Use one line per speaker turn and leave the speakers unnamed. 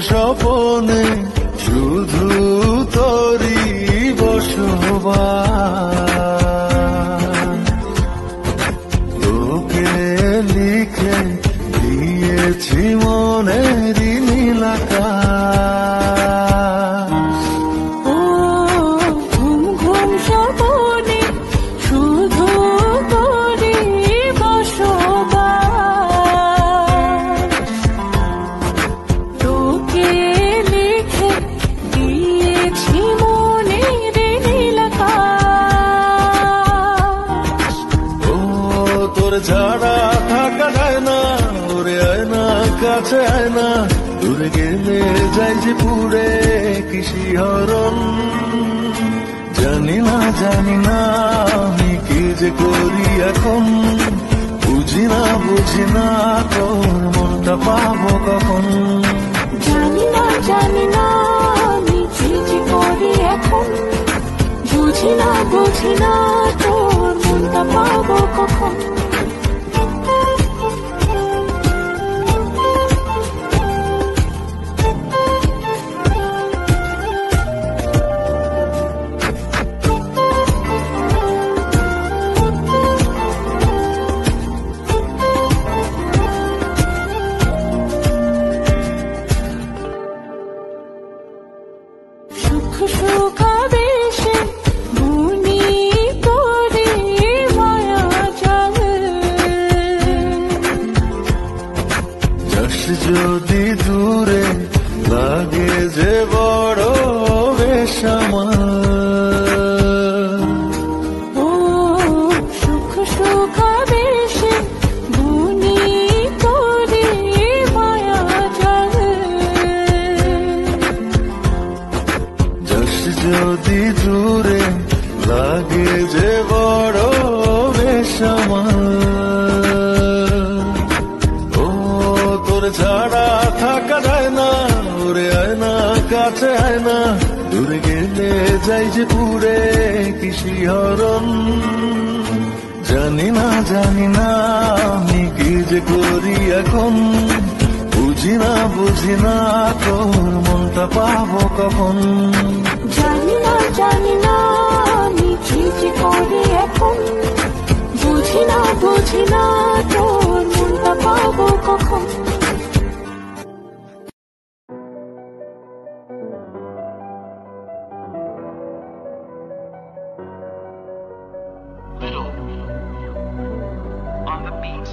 স্বপনে শুধু তোরই বসবাস। তোকে লিখে দিয়েছি মনেরই নীল আকাশ।
ও ঘুম ঘুম স্বপনে শুধু তোরই বসবাস। তোকে লিখে দিয়েছি মনের নীল আকাশ।
ও তোর ছাড়া থাকা যায় না, ওরে আয় না কাছে আয় না, দূরে গেলে যাই যে পুরে কি শিহরণ। জানি না আমি কি যে করি এখন, বুঝি না তোর মনটা পাবো কখন।
জানি না আমি কি যে করি এখন, বুঝি না তোর মনটা পাবো কখন। সুখ সুখাবেশে বুনি তোরে মায়া জাল।
যাস যদি দূরে লাগে যে বড় বেসামাল।
ও সুখ সুখাবেশে বুনি তোরে মায়া জাল।
যাস যদি দূরে লাগে যে বড় বেসামাল। ও তোর ছাড়া থাকা যায় না, ওরে আয় না কাছে আয় না, দূরে গেলে যাই যে পুরে কি শিহরণ। জানি না আমি কি যে করি এখন, বুঝি না তোর মনটা পাবো কখন।
জানি না আমি কি যে করি এখন, বুঝি না তোর মনটা পাবো কখন।
Little on the beat.